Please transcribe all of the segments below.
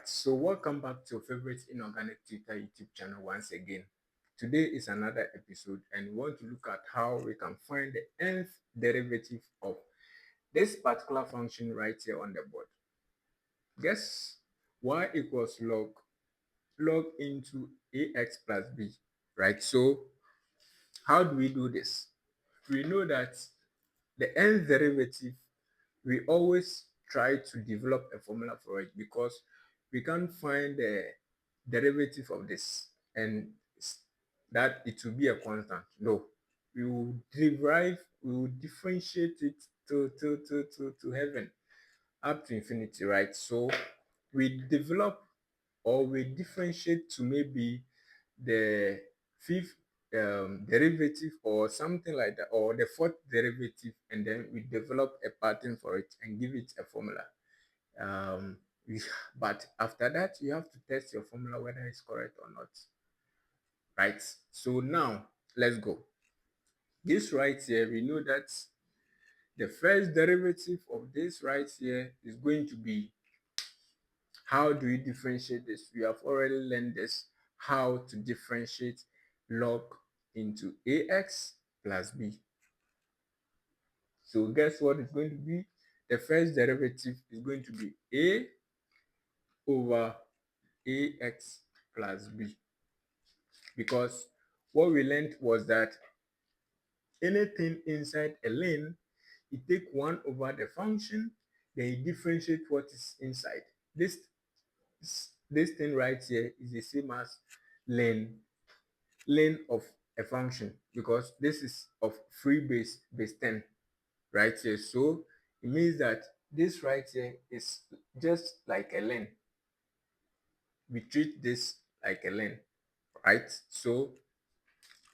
So welcome back to your favorite inorganic tutor YouTube channel once again. Today is another episode and we want to look at how we can find the nth derivative of this particular function right here on the board. Guess y equals log into ax plus b, right? So how do we do this? We know that the nth derivative, we always try to develop a formula for it because we can't find the derivative of this and that it will be a constant. No, we will differentiate it to heaven, up to infinity, right? So we develop or we differentiate to maybe the fifth derivative or something like that, or the fourth derivative, and then we develop a pattern for it and give it a formula. Um, but after that, you have to test your formula whether it's correct or not, right? So now let's go. This right here, we know that the first derivative of this right here is going to be, how do we differentiate this? We have already learned this, how to differentiate log into ax plus b. So guess what it's going to be? The first derivative is going to be a over ax plus b, because what we learned was that anything inside a lane, you take 1 over the function, then you differentiate what is inside. This thing right here is the same as lane of a function, because this is of free base 10 right here. So it means that this right here is just like a lane. We treat this like a lane, right? So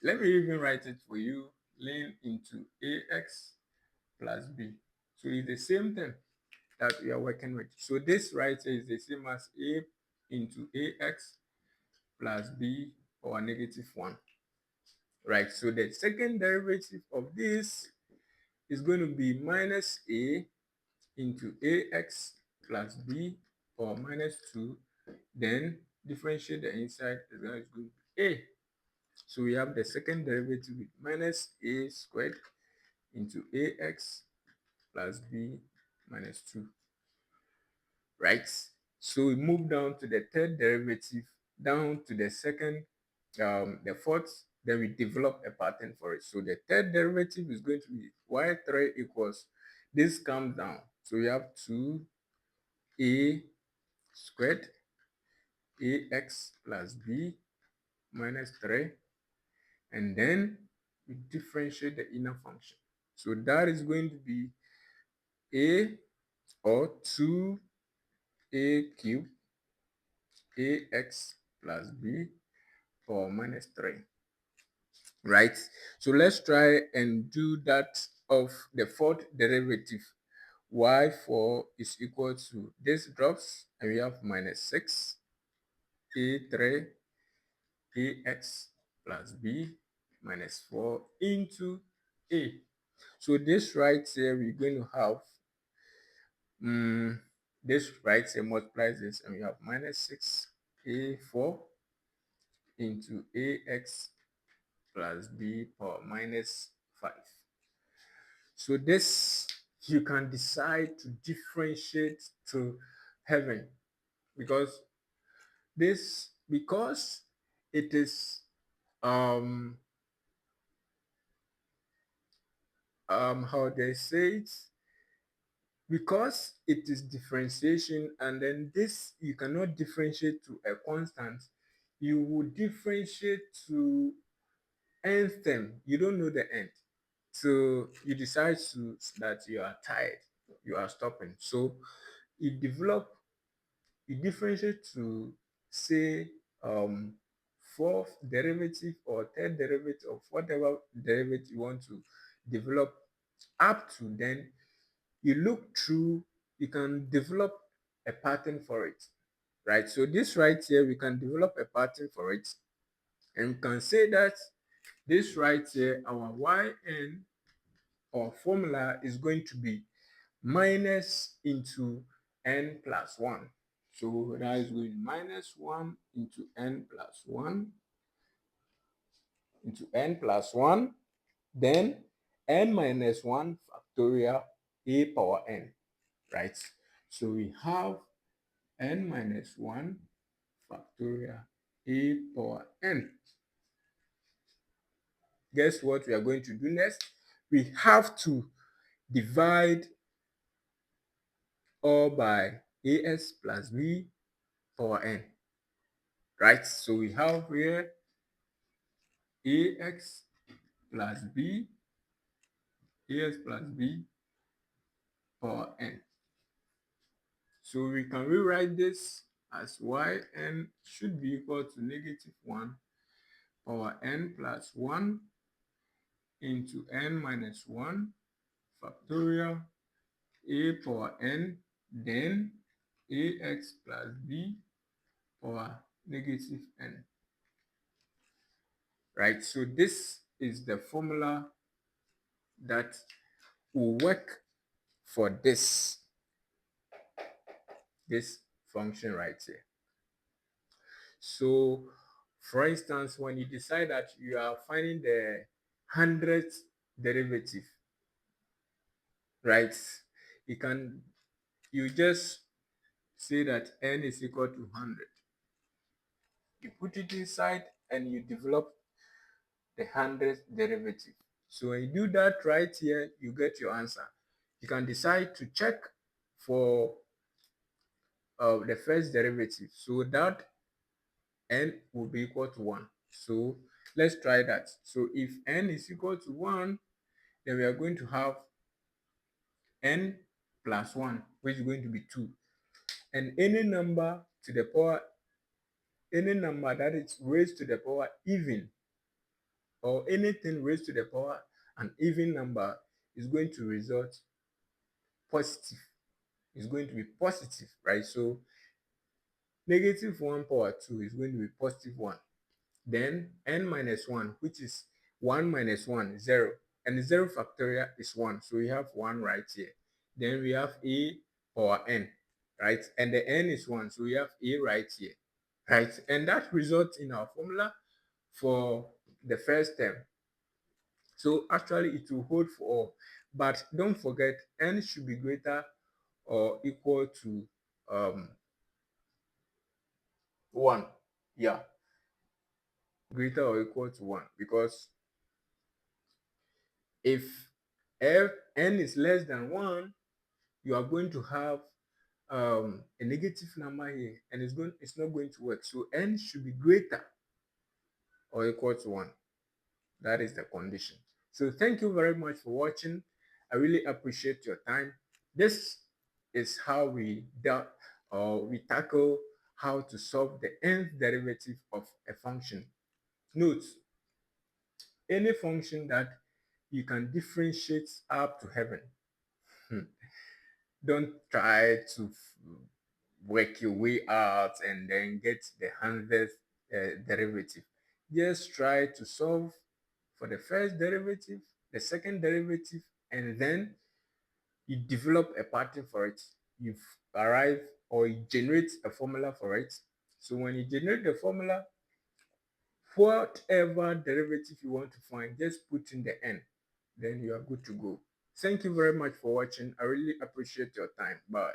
let me even write it for you. Lane into ax plus b. So it's the same thing that we are working with. So this right here is the same as a into ax plus b or -1, right? So the second derivative of this is going to be minus a into ax plus b or -2. Then differentiate the inside, is going to be a. So we have the second derivative with minus a squared into ax plus b minus 2, right? So we move down to the third derivative, down to the second, the fourth, then we develop a pattern for it. So the third derivative is going to be y3 equals, this comes down. So we have 2a squared ax plus b minus 3, and then we differentiate the inner function. So that is going to be a, or 2a cubed ax plus b power -3, right? So let's try and do that of the fourth derivative. Y4 is equal to, this drops and we have -6 a3 ax plus b minus 4 into a. So this right here, we're going to have this right here multiplies this, and we have -6 a4 into ax plus b power -5. So this, you can decide to differentiate to heaven, because it is how they say it, because it is differentiation, and then this you cannot differentiate to a constant, you would differentiate to nth term. You don't know the end, so you decide to that you are tired, you are stopping. So you differentiate to, say, fourth derivative or third derivative of whatever derivative you want to develop up to, then you look through, you can develop a pattern for it, right? So this right here, we can develop a pattern for it, and we can say that this right here, our yn or formula is going to be minus into n plus 1. So that is going minus 1 into n plus 1 into n plus 1, then n minus 1 factorial a power n, right? So we have n minus 1 factorial a power n. Guess what we are going to do next? We have to divide all by ax plus b power n, right? So we have here ax plus b, ax plus b power n. So we can rewrite this as yn should be equal to negative 1 power n plus 1 into n minus 1 factorial a power n, then ax plus b power negative n. Right, so this is the formula that will work for this function right here. So for instance, when you decide that you are finding the 100th derivative, right, you just say that n is equal to 100. You put it inside and you develop the 100th derivative. So when you do that right here, you get your answer. You can decide to check for the first derivative. So that n will be equal to 1. So let's try that. So if n is equal to 1, then we are going to have n plus 1, which is going to be 2. And any number that is raised to the power even, or anything raised to the power an even number, is going to result positive. It's going to be positive, right? So negative 1 power 2 is going to be positive 1. Then n minus 1, which is 1 minus 1, 0. And 0 factorial is 1. So we have 1 right here. Then we have a power n, right? And the n is 1. So we have a right here, right? And that results in our formula for the first term. So actually it will hold for all. But don't forget, n should be greater or equal to 1. Yeah, greater or equal to 1, because if n is less than 1, you are going to have a negative number here, and it's not going to work. So n should be greater or equal to 1. That is the condition. So thank you very much for watching. I really appreciate your time. This is how we tackle how to solve the nth derivative of a function. Note, any function that you can differentiate up to heaven, don't try to work your way out and then get the 100th derivative. Just try to solve for the first derivative, the second derivative, and then you develop a pattern for it. You arrive or you generate a formula for it. So when you generate the formula, whatever derivative you want to find, just put in the n, then you are good to go. Thank you very much for watching. I really appreciate your time. Bye.